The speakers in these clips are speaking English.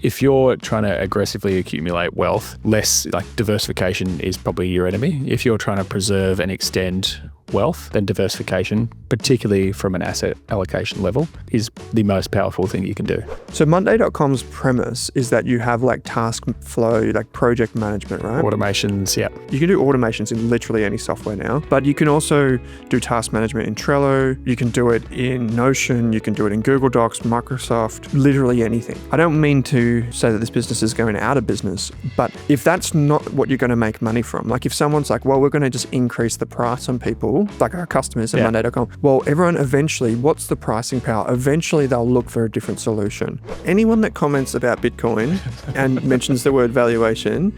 if you're trying to aggressively accumulate wealth, less like diversification is probably your enemy. If you're trying to preserve and extend wealth, then diversification, particularly from an asset allocation level, is the most powerful thing you can do. So Monday.com's premise is that you have like task flow, like project management, right? Automations, yeah. You can do automations in literally any software now, but you can also do task management in Trello. You can do it in Notion. You can do it in Google Docs, Microsoft, literally anything. I don't mean to say that this business is going out of business, but if that's not what you're going to make money from, like if someone's like, well, we're going to just increase the price on people, like our customers at Monday.com. Well, everyone eventually, what's the pricing power? Eventually they'll look for a different solution. Anyone that comments about Bitcoin and mentions the word valuation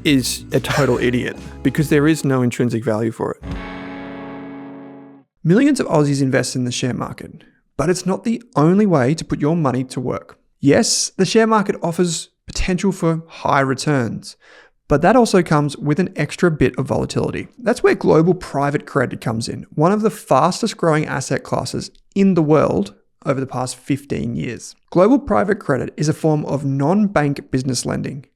is a total idiot because there is no intrinsic value for it. Millions of Aussies invest in the share market, but it's not the only way to put your money to work. Yes, the share market offers potential for high returns, but that also comes with an extra bit of volatility. That's where global private credit comes in, one of the fastest growing asset classes in the world over the past 15 years. Global private credit is a form of non-bank business lending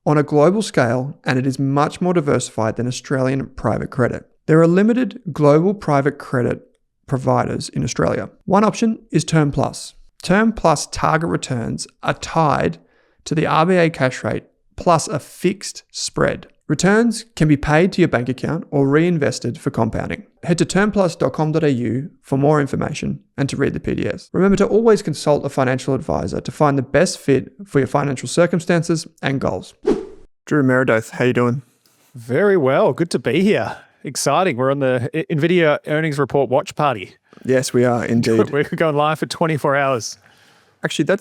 on a global scale, and it is much more diversified than Australian private credit. There are limited global private credit providers in Australia. One option is Term Plus. Term Plus target returns are tied to the RBA cash rate plus a fixed spread. Returns can be paid to your bank account or reinvested for compounding. Head to termplus.com.au for more information and to read the PDS. Remember to always consult a financial advisor to find the best fit for your financial circumstances and goals. Drew Meredith, how you doing? Very well. Good to be here. Exciting. We're on the NVIDIA earnings report watch party. Yes, we are indeed. We're going live for 24 hours. Actually,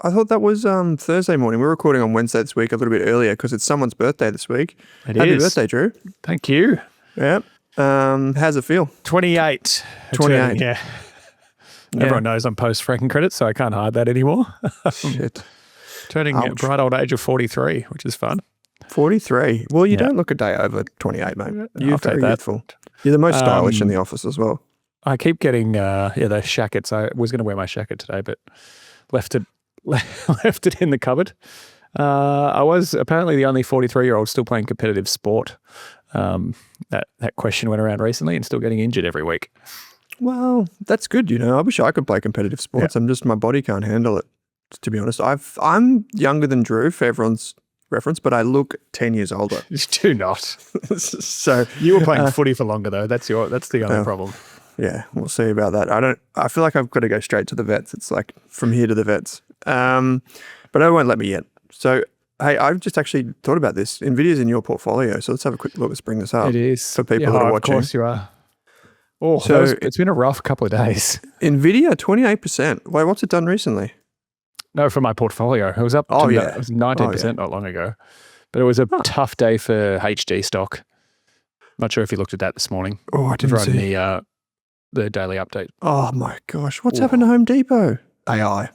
I thought that was Thursday morning. We're recording on Wednesday this week, a little bit earlier because it's someone's birthday this week. Happy birthday, Drew. Thank you. Yeah. How's it feel? 28. 28. Yeah. Everyone knows I'm post-franking credits, so I can't hide that anymore. Shit. Turning a bright old age of 43, which is fun. 43. Well, you don't look a day over 28, mate. You're very youthful. You're the most stylish in the office as well. I keep getting those shackets. I was going to wear my shacket today, but left it in the cupboard. I was apparently the only 43-year-old still playing competitive sport. That question went around recently and still getting injured every week. Well, that's good. I wish I could play competitive sports. My body can't handle it, to be honest. I'm younger than Drew for everyone's reference, but I look 10 years older. You do not. So you were playing footy for longer though. That's the only problem. Yeah, we'll see about that. I feel like I've got to go straight to the vets. It's like from here to the vets. But they won't let me yet. So, hey, I've just actually thought about this. NVIDIA's in your portfolio. So let's have a quick look. Let's bring this up. It is. For people that are watching. Of course you are. Oh, so it's been a rough couple of days. NVIDIA, 28%. Wait, what's it done recently? No, for my portfolio. It was up to it was 19% not long ago. But it was a tough day for HD stock. Not sure if you looked at that this morning. Oh, I didn't see. The daily update. Oh my gosh. What's happened to Home Depot? AI.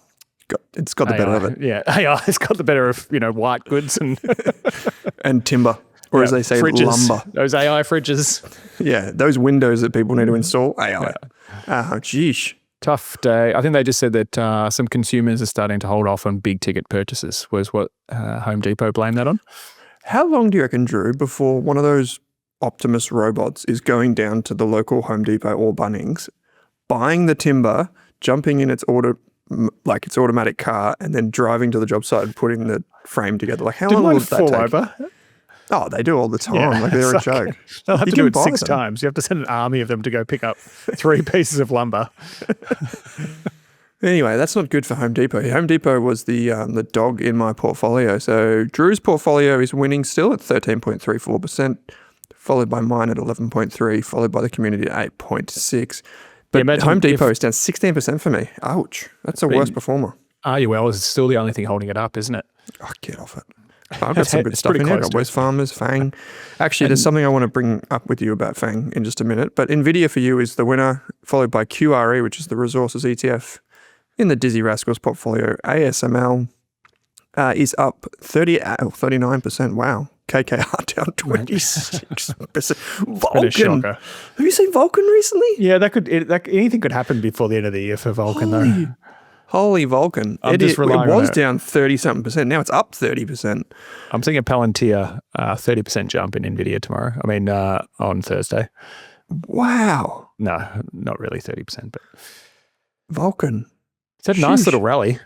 It's got the better of it. Yeah, AI has got the better of, white goods and and timber, or as they say, fridges. lumber. Those AI fridges. Yeah, those windows that people need to install, AI. Geesh. Tough day. I think they just said that some consumers are starting to hold off on big ticket purchases, was what Home Depot blamed that on. How long do you reckon, Drew, before one of those Optimus robots is going down to the local Home Depot or Bunnings, buying the timber, jumping in its automatic car, and then driving to the job site and putting the frame together? Like, how long will that fall take? Over? Oh, they do all the time. Yeah, they're a joke. They'll have to do it 6 times. You have to send an army of them to go pick up 3 pieces of lumber. Anyway, that's not good for Home Depot. Home Depot was the dog in my portfolio. So Drew's portfolio is winning still at 13.34%. Followed by mine at 11.3, followed by the community at 8.6. But Home Depot is down 16% for me. Ouch. That's the worst performer. RUL is still the only thing holding it up, isn't it? Oh, get off it. I've got some good stuff in here. I've got West Farmers, FANG. Actually, there's something I want to bring up with you about FANG in just a minute. But NVIDIA for you is the winner, followed by QRE, which is the resources ETF in the Dizzy Rascals portfolio. ASML is up 39%. Wow. KKR down 26%. Vulcan. Have you seen Vulcan recently? Yeah, anything could happen before the end of the year for Vulcan, though. Holy Vulcan. I'm It just relying it on was it. down 30-something%. Now it's up 30%. I'm seeing a Palantir 30% jump in NVIDIA tomorrow. I mean, on Thursday. Wow. No, not really 30%, but Vulcan. it's had a nice Sheesh. little rally.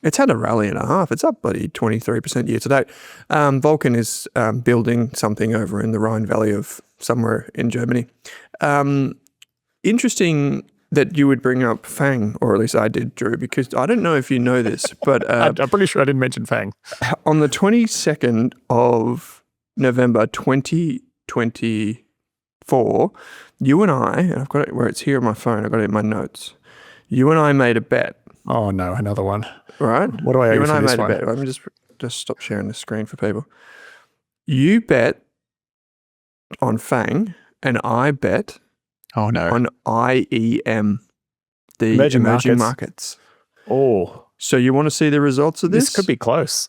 It's had a rally and a half. It's up bloody 23% year to date. Vulcan is building something over in the Rhine Valley of somewhere in Germany. Interesting that you would bring up FANG, or at least I did, Drew, because I don't know if you know this, but I'm pretty sure I didn't mention FANG. on the 22nd of November 2024, you and I've got it where it's here on my phone, I've got it in my notes. You and I made a bet. Oh no, another one. Right? What do I owe you and for I this made one? a bet. Let me just stop sharing the screen for people. You bet on FANG, and I bet Oh no. on IEM, the Emerging emerging markets. markets. Oh, So you want to see the results of this? this could be close.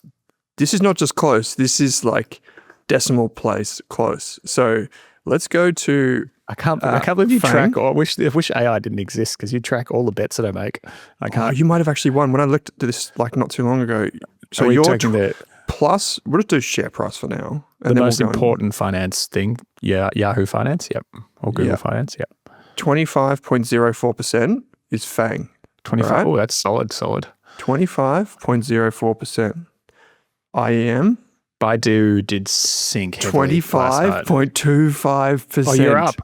This is not just close. This is like decimal place close. So let's go to. I can't believe you FANG. track. I wish AI didn't exist because you track all the bets that I make. I Oh, can't. you might have actually won when I looked at this like not too long ago. So Are we you're taking the plus. We'll just do share price for now, the and then most we'll go important finance thing? Yeah, Yahoo Finance. Yep, or Google Yep. Finance. Yep. 25.04% is FANG. 25. Right. Oh, that's solid. 25.04%. IEM. Baidu did sink heavily last night. 25.25%. Oh, you're up.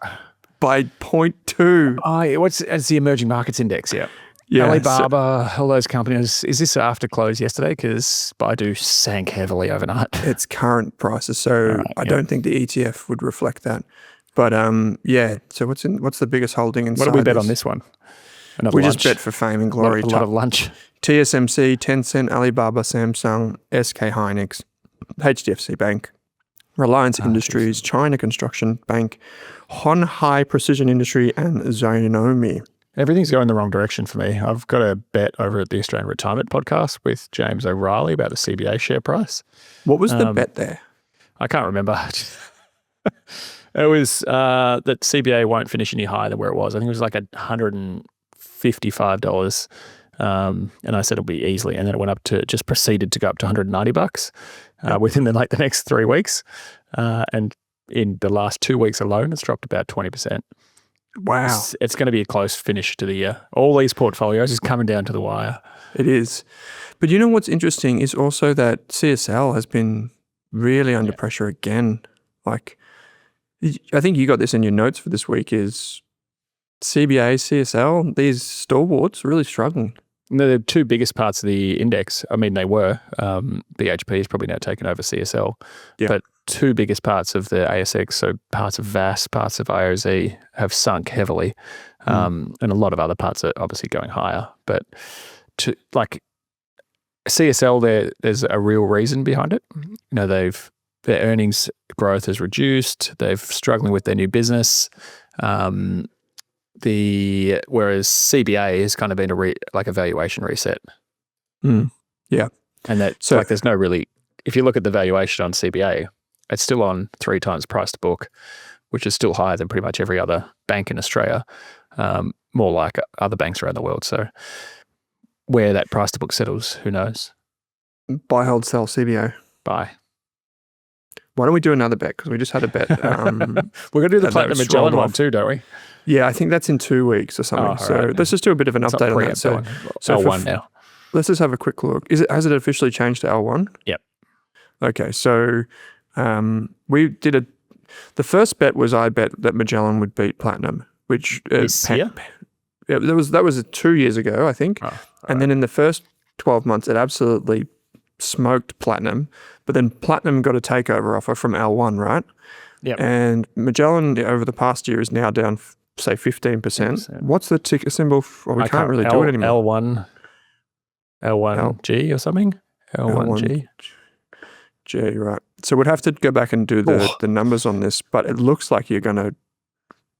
By 0.2. Oh, it's the emerging markets index, yeah. Yeah, Alibaba, all those companies. Is this after close yesterday? Because Baidu sank heavily overnight. It's current prices, so I don't think the ETF would reflect that. But yeah, so what's the biggest holding inside? What did we bet on this one? Another We lunch. just bet for fame and glory. A lot of lunch. TSMC, Tencent, Alibaba, Samsung, SK Hynix, HDFC Bank, Reliance Industries, China Construction Bank, Hon Hai Precision Industry, and Xiaomi. Everything's going the wrong direction for me. I've got a bet over at the Australian Retirement Podcast with James O'Reilly about the CBA share price. What was the bet there? I can't remember. It was that CBA won't finish any higher than where it was. I think it was like $155. And I said it'll be easily. And then it went up to, just proceeded to go up to $190 within the next 3 weeks. And in the last 2 weeks alone, it's dropped about 20%. Wow. It's going to be a close finish to the year. All these portfolios is coming down to the wire. It is. But you know what's interesting is also that CSL has been really under pressure again. Like, I think you got this in your notes for this week is CBA, CSL, these stalwarts really struggling. The two biggest parts of the index, I mean, they were, BHP has probably now taken over CSL, but two biggest parts of the ASX, so parts of VAS, parts of IOZ have sunk heavily, and a lot of other parts are obviously going higher. But to like CSL, there's a real reason behind it. You know, their earnings growth has reduced. They've struggling with their new business. Whereas CBA has kind of been a valuation reset. Yeah. And there's no really, if you look at the valuation on CBA, it's still on 3 times price to book, which is still higher than pretty much every other bank in Australia, more like other banks around the world. So where that price to book settles, who knows? Buy, hold, sell, CBA. Buy. Why don't we do another bet? Because we just had a bet. We're going to do the Platinum Magellan one too, don't we? Yeah, I think that's in 2 weeks or something. Right. Let's just do a bit of an update on that. So L1 now. Let's just have a quick look. Has it officially changed to L1? Yep. Okay, so we did the first bet was I bet that Magellan would beat Platinum, which this year? Yeah, that was 2 years ago, I think. And then in the first 12 months, it absolutely smoked Platinum. But then Platinum got a takeover offer from L1, right? Yep. And Magellan over the past year is now down, say, 15%. What's the ticker symbol? We can't really do it anymore. L1G or something? L1G. G, right. So we'd have to go back and do the numbers on this, but it looks like you're going to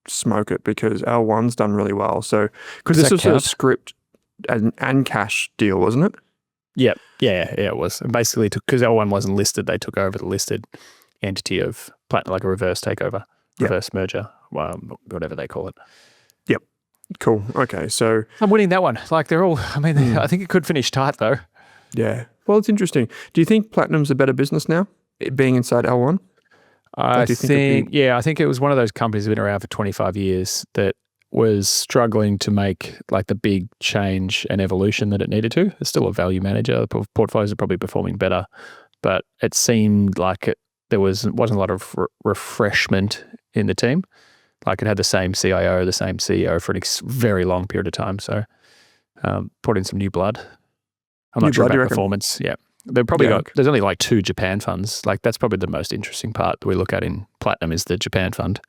smoke it because L1's done really well. So, because this was a script and cash deal, wasn't it? Yep. Yeah, it was. And basically, because L1 wasn't listed, they took over the listed entity of Platinum, like a reverse takeover, reverse merger, whatever they call it. Yep. Cool. Okay. So, I'm winning that one. Like they're all, I mean, I think it could finish tight though. yeah. Well, it's interesting. Do you think Platinum's a better business now, it being inside L1? I Do you think it'd be- I think it was one of those companies that have been around for 25 years that was struggling to make like the big change and evolution that it needed to. It's still a value manager. The portfolios are probably performing better, but it seemed like there wasn't a lot of refreshment in the team. Like it had the same CIO, the same CEO for a very long period of time. So put in some new blood. I'm not sure about performance. Yeah. They've probably there's only like 2 Japan funds. Like that's probably the most interesting part that we look at in Platinum is the Japan fund,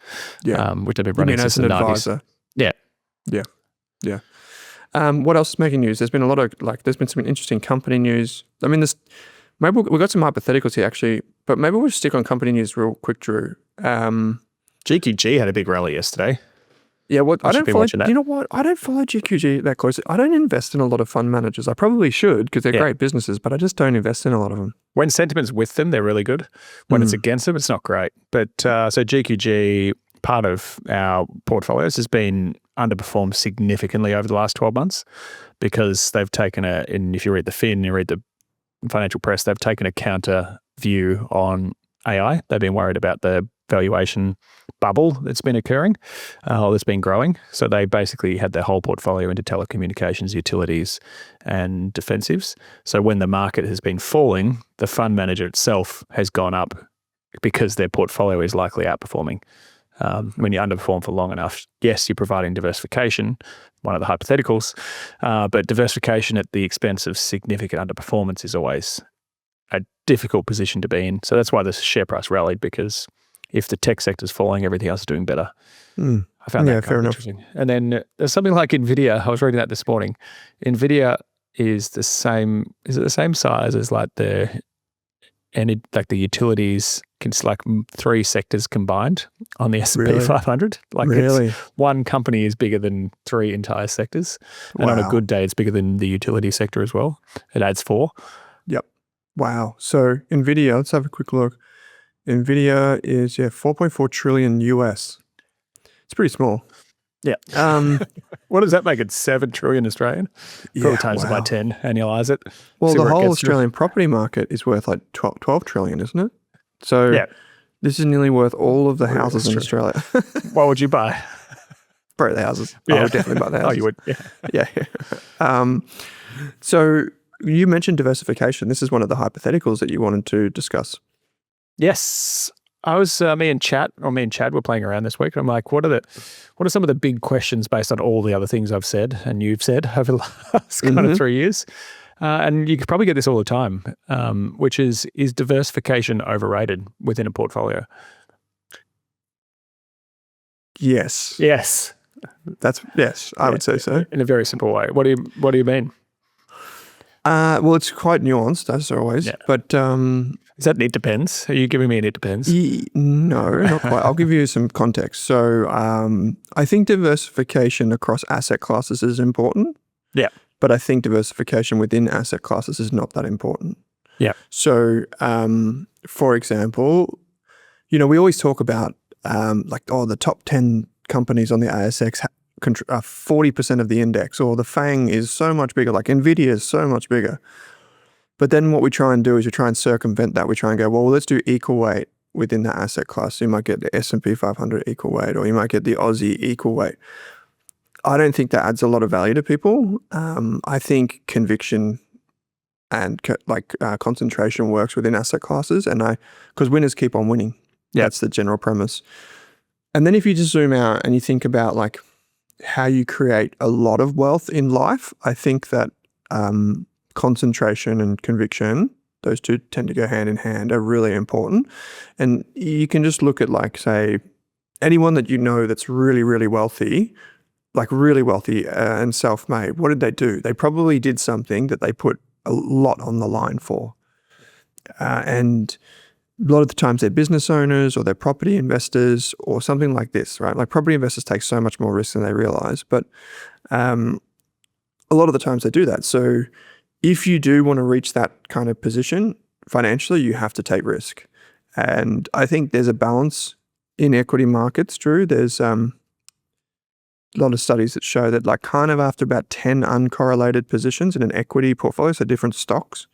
which they've been running since the 90s. Advisor. Yeah. Yeah. What else is making news? There's been a lot of there's been some interesting company news. I mean, maybe we've got some hypotheticals here actually, but maybe we'll stick on company news real quick, Drew. GQG had a big rally yesterday. Yeah, I don't follow. You know what? I don't follow GQG that closely. I don't invest in a lot of fund managers. I probably should because they're great businesses, but I just don't invest in a lot of them. When sentiment's with them, they're really good. When it's against them, it's not great. But so GQG, part of our portfolios, has been underperformed significantly over the last 12 months because they've taken and if you read the Fin, you read the financial press, they've taken a counter view on AI. They've been worried about the valuation bubble that's been occurring or that's been growing. So they basically had their whole portfolio into telecommunications, utilities, and defensives. So when the market has been falling, the fund manager itself has gone up because their portfolio is likely outperforming. When you underperform for long enough, yes, you're providing diversification, one of the hypotheticals, but diversification at the expense of significant underperformance is always a difficult position to be in. So that's why the share price rallied, because if the tech sector's falling, everything else is doing better. I found that kind of interesting. And then there's something like NVIDIA. I was reading that this morning. NVIDIA is the same size as like the utilities, like 3 sectors combined on the S&P 500. Like one company is bigger than 3 entire sectors. And on a good day, it's bigger than the utility sector as well. It adds 4. Yep. Wow. So NVIDIA, let's have a quick look. NVIDIA is 4.4 trillion US. It's pretty small. Yeah. What does that make it? 7 trillion Australian? Probably times it by 10, annualize it. Well, the whole Australian property market is worth like 12 trillion, isn't it? So this is nearly worth all of the houses in Australia. What would you buy? Probably the houses. I would definitely buy the houses. Oh, you would? Yeah. So you mentioned diversification. This is one of the hypotheticals that you wanted to discuss. Yes. I was me and Chad were playing around this week, and I'm like, what are some of the big questions based on all the other things I've said and you've said over the last kind of 3 years? And you could probably get this all the time, which is diversification overrated within a portfolio? Yes. Yes. I would say so. In a very simple way. What do you mean? Well, it's quite nuanced, as always. Yeah. But is that it depends? Are you giving me an it depends? No, not quite. I'll give you some context. So I think diversification across asset classes is important. Yeah. But I think diversification within asset classes is not that important. Yeah. So, for example, we always talk about the top 10 companies on the ASX 40% of the index, or the FANG is so much bigger, like NVIDIA is so much bigger. But then what we try and do is we try and circumvent that. We try and go, well, let's do equal weight within that asset class. So you might get the S&P 500 equal weight, or you might get the Aussie equal weight. I don't think that adds a lot of value to people. I think conviction and concentration works within asset classes, because winners keep on winning. Yeah. That's the general premise. And then if you just zoom out and you think about like how you create a lot of wealth in life, I think that concentration and conviction, those two tend to go hand in hand, are really important. And you can just look at say anyone that that's really, really wealthy, and self-made. What did they do? They probably did something that they put a lot on the line for. And a lot of the times they're business owners or they're property investors or something like this, right? Like property investors take so much more risk than they realize, but a lot of the times they do that. So if you do want to reach that kind of position financially, you have to take risk. And I think there's a balance in equity markets, Drew. There's lot of studies that show that like kind of after about 10 uncorrelated positions in an equity portfolio, so different stocks,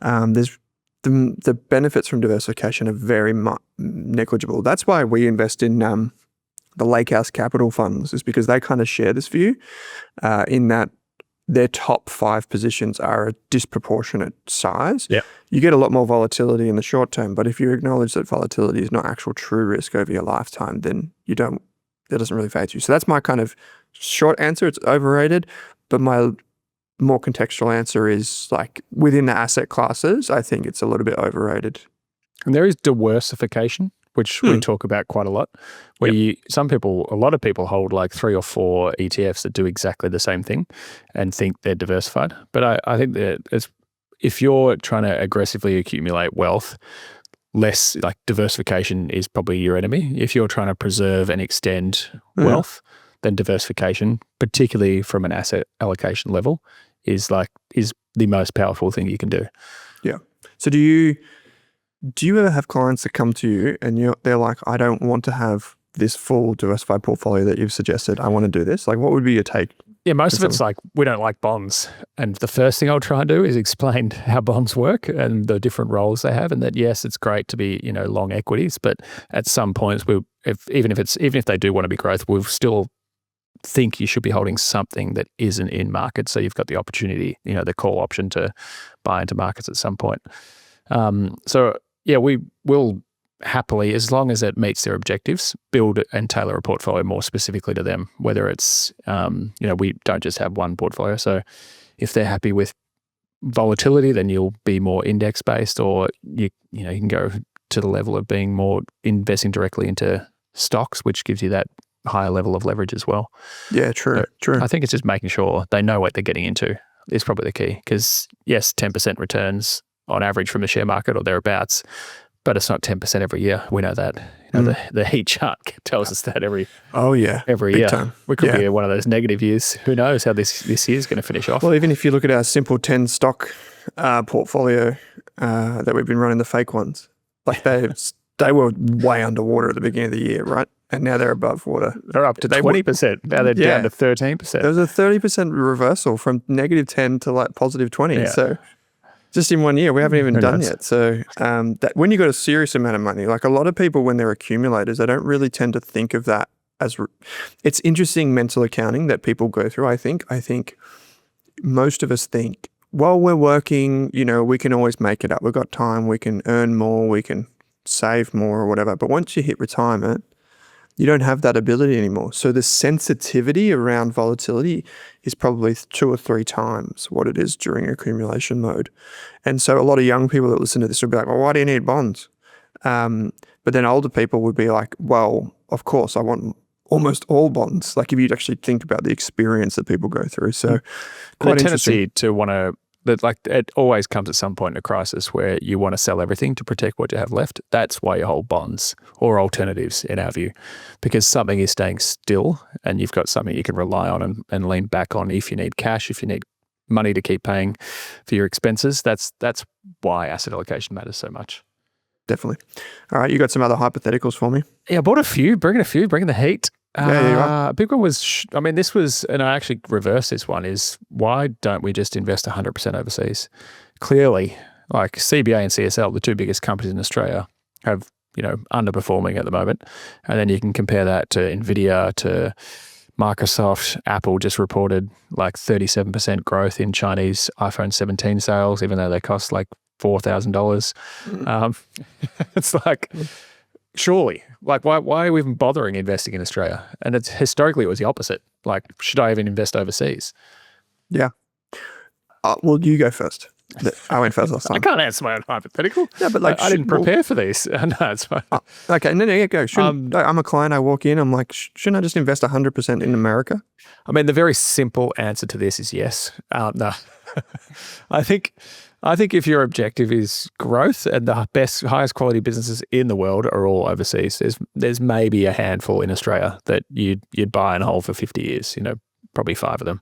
there's the benefits from diversification are very negligible. That's why we invest in the Lake House Capital funds, is because they kind of share this view in that their top 5 positions are a disproportionate size. Yeah. You get a lot more volatility in the short term, but if you acknowledge that volatility is not actual true risk over your lifetime, then that doesn't really phase you. So that's my kind of short answer. It's overrated, but my more contextual answer is like within the asset classes, I think it's a little bit overrated. And there is diversification, which we talk about quite a lot, where a lot of people hold like 3 or 4 ETFs that do exactly the same thing and think they're diversified. But I think that if you're trying to aggressively accumulate wealth, less like diversification is probably your enemy. If you're trying to preserve and extend wealth, then diversification, particularly from an asset allocation level, is the most powerful thing you can do. Yeah. So do you ever have clients that come to you and they're like, I don't want to have this full diversified portfolio that you've suggested. I want to do this. Like, what would be your take? Yeah, most of it's like, we don't like bonds. And the first thing I'll try and do is explain how bonds work and the different roles they have. And that, yes, it's great to be, long equities, but at some points, even if they do want to be growth, we'll still think you should be holding something that isn't in market. So you've got the opportunity, the call option to buy into markets at some point. We will happily, as long as it meets their objectives, build and tailor a portfolio more specifically to them, whether it's, we don't just have one portfolio. So if they're happy with volatility, then you'll be more index based, or you can go to the level of being more investing directly into stocks, which gives you that higher level of leverage as well. Yeah, true. I think it's just making sure they know what they're getting into is probably the key. Because yes, 10% returns on average from the share market or thereabouts, but it's not 10% every year. We know that. The heat chart tells us that every year. Time. We could be one of those negative years. Who knows how this year is going to finish off? Well, even if you look at our simple 10 stock portfolio that we've been running, the fake ones, like they were way underwater at the beginning of the year, right? And now they're above water. They're up to 20%. Now they're down to 13%. There was a 30% reversal from negative 10 to like positive 20. Yeah. So just in one year, we haven't even done yet. So that when you got a serious amount of money, like a lot of people when they're accumulators, they don't really tend to think of that as it's interesting mental accounting that people go through. I think most of us think, while we're working, we can always make it up. We've got time. We can earn more. We can save more or whatever. But once you hit retirement, you don't have that ability anymore. So the sensitivity around volatility is probably 2 or 3 times what it is during accumulation mode. And so a lot of young people that listen to this will be like, well, why do you need bonds? But then older people would be like, well, of course, I want almost all bonds. Like if you'd actually think about the experience that people go through. So quite the interesting. Tendency to want to, it always comes at some point in a crisis where you want to sell everything to protect what you have left. That's why you hold bonds or alternatives in our view, because something is staying still and you've got something you can rely on and lean back on if you need cash, if you need money to keep paying for your expenses. That's why asset allocation matters so much. Definitely. All right, you got some other hypotheticals for me? Yeah, I bought a few, bringing the heat. Yeah, you are. A big one was, this was, and I actually reversed this one, is why don't we just invest 100% overseas? Clearly, like CBA and CSL, the 2 biggest companies in Australia, have, underperforming at the moment. And then you can compare that to Nvidia, to Microsoft. Apple just reported like 37% growth in Chinese iPhone 17 sales, even though they cost like $4,000. It's like, surely, like why are we even bothering investing in Australia? And it's historically it was the opposite. Like, should I even invest overseas? Yeah. Well, you go first. I went first last time. I can't answer my own hypothetical. No, but like I didn't prepare for these. No, it's fine. Okay, no, yeah, go. I'm a client. I walk in. I'm like, shouldn't I just invest 100% in America? The very simple answer to this is yes. No, I think if your objective is growth and the highest quality businesses in the world are all overseas, there's maybe a handful in Australia that you'd buy and hold for 50 years. probably 5 of them.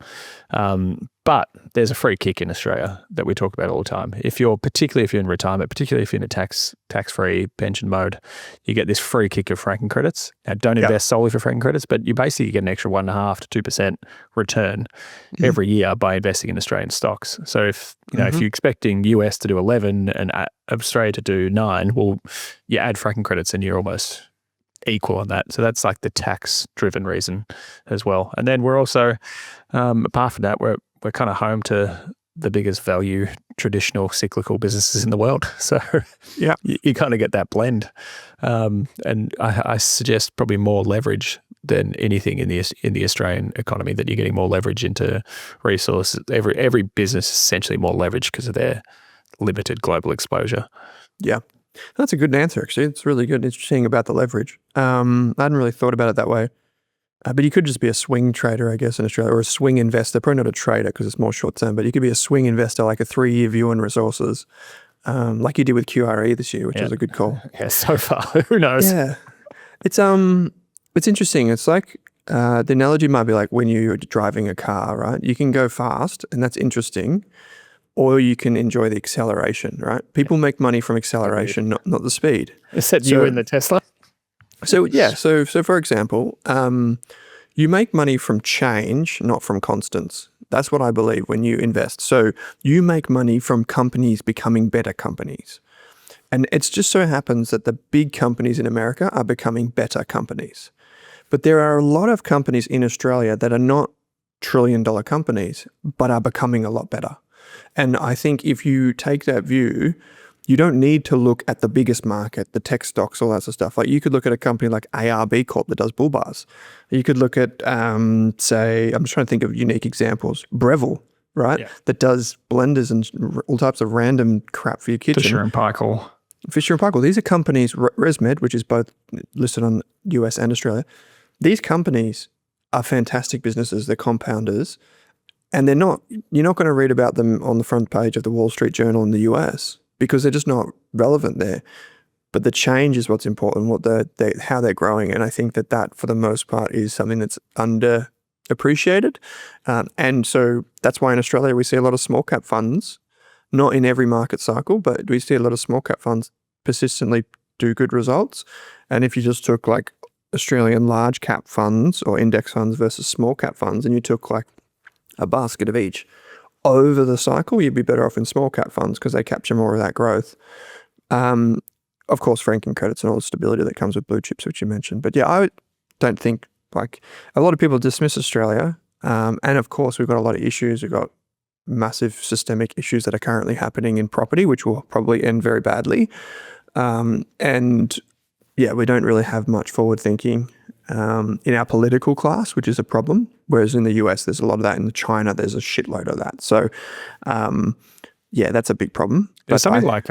But there's a free kick in Australia that we talk about all the time. Particularly if you're in retirement, particularly if you're in a tax-free pension mode, you get this free kick of franking credits. Now, don't invest solely for franking credits, but you basically get an extra 1.5 to 2% return every year by investing in Australian stocks. So if if you're expecting US to do 11 and Australia to do 9, well, you add franking credits and you're almost equal on that. So that's like the tax-driven reason as well. And then we're also, apart from that, we're kind of home to the biggest value traditional cyclical businesses in the world. So you kind of get that blend. And I suggest probably more leverage than anything in the Australian economy, that you're getting more leverage into resources. Every business is essentially more leverage because of their limited global exposure. Yeah. That's a good answer, actually. It's really good. Interesting about the leverage. I hadn't really thought about it that way. But you could just be a swing trader, I guess, in Australia, or a swing investor. Probably not a trader because it's more short term, but you could be a swing investor, like a 3-year view on resources, like you did with QRE this year, which was a good call. Yeah, so far. Who knows? Yeah. It's interesting. It's like the analogy might be like when you're driving a car, right? You can go fast, and that's interesting, or you can enjoy the acceleration, right? People make money from acceleration, not the speed. Except you in the Tesla. So for example, you make money from change, not from constants. That's what I believe when you invest. So you make money from companies becoming better companies. And it just so happens that the big companies in America are becoming better companies. But there are a lot of companies in Australia that are not trillion-dollar companies, but are becoming a lot better. And I think if you take that view, you don't need to look at the biggest market, the tech stocks, all that sort of stuff. Like you could look at a company like ARB Corp that does bull bars. You could look at, say, I'm just trying to think of unique examples, Breville, right? Yeah. That does blenders and all types of random crap for your kitchen. Fisher and Paykel. These are companies, ResMed, which is both listed on US and Australia. These companies are fantastic businesses. They're compounders. And you're not going to read about them on the front page of the Wall Street Journal in the US because they're just not relevant there. But the change is what's important, how they're growing. And I think that for the most part is something that's underappreciated. And so that's why in Australia we see a lot of small cap funds, not in every market cycle, but we see a lot of small cap funds persistently do good results. And if you just took like Australian large cap funds or index funds versus small cap funds, and you took like a basket of each over the cycle, you'd be better off in small cap funds because they capture more of that growth. Of course, franking credits and all the stability that comes with blue chips, which you mentioned. But yeah, I don't think, like, a lot of people dismiss Australia. And of course, we've got a lot of issues. We've got massive systemic issues that are currently happening in property, which will probably end very badly. And yeah, we don't really have much forward thinking in our political class, which is a problem. Whereas in the US, there's a lot of that. In China, there's a shitload of that. So yeah, that's a big problem. There's something like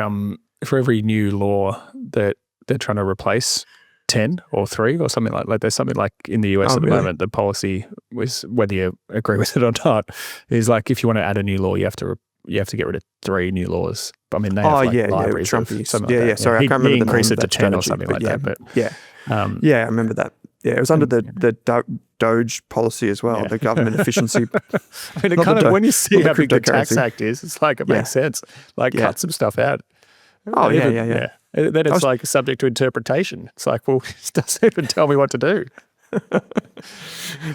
for every new law that they're trying to replace 10 or 3 or something like there's something like in the US at the moment, the policy was, whether you agree with it or not, is like if you want to add a new law, you have to get rid of 3 new laws. I mean, they have libraries of something like that. Sorry, I can't remember the name. Increase it to 10 or something like that. But yeah, I remember that. Yeah, it was under the Doge policy as well, the government efficiency. I mean, it kind of, when you see how big the tax act is, it's like it makes sense. Like cut some stuff out. Oh, yeah. Then it's like subject to interpretation. It's like, well, it doesn't even tell me what to do.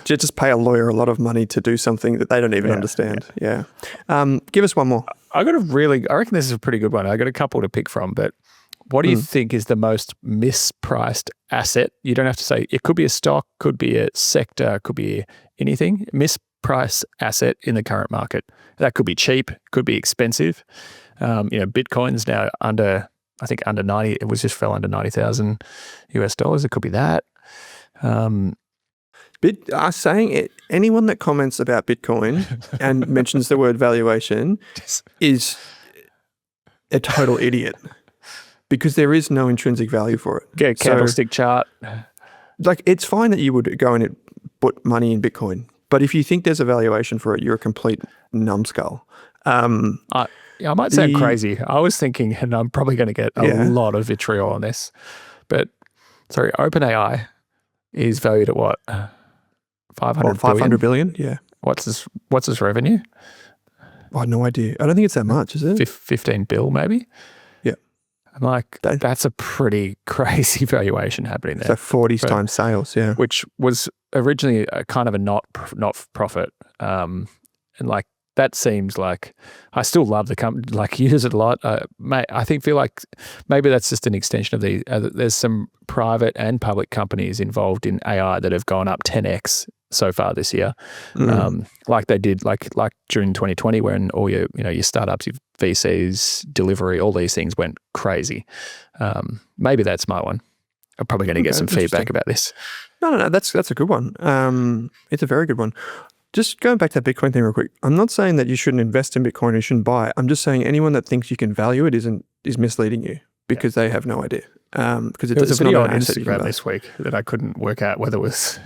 Just pay a lawyer a lot of money to do something that they don't even understand. Yeah. Give us one more. I reckon this is a pretty good one. I got a couple to pick from, but what do you think is the most mispriced asset? You don't have to say, it could be a stock, could be a sector, could be anything. Mispriced asset in the current market. That could be cheap, could be expensive. Bitcoin's now under 90, it was just fell under 90,000 US dollars. It could be that. Saying it, anyone that comments about Bitcoin and mentions the word valuation is a total idiot because there is no intrinsic value for it. Get a candlestick chart. Like, it's fine that you would go and put money in Bitcoin, but if you think there's a valuation for it, you're a complete numbskull. I might sound crazy. I was thinking, and I'm probably going to get a lot of vitriol on this, but sorry, OpenAI is valued at what? 500 billion? Yeah. What's his revenue? I have no idea. I don't think it's that much, is it? 15 bill maybe? Yeah. I'm like, that's a pretty crazy valuation happening there. So 40 times sales, yeah. Which was originally a kind of a not-for-profit. And like, that seems like, I still love the company, like use it a lot. Feel like maybe that's just an extension of there's some private and public companies involved in AI that have gone up 10x so far this year. Like they did like during 2020 when all your startups, your VCs, delivery, all these things went crazy. Maybe that's my one. I'm probably going to get some feedback about this. No, that's a good one. It's a very good one. Just going back to that Bitcoin thing real quick, I'm not saying that you shouldn't invest in Bitcoin or you shouldn't buy it. I'm just saying anyone that thinks you can value it is misleading you because they have no idea. Because there was a video not on an asset you can Instagram buy. this week that I couldn't work out whether it was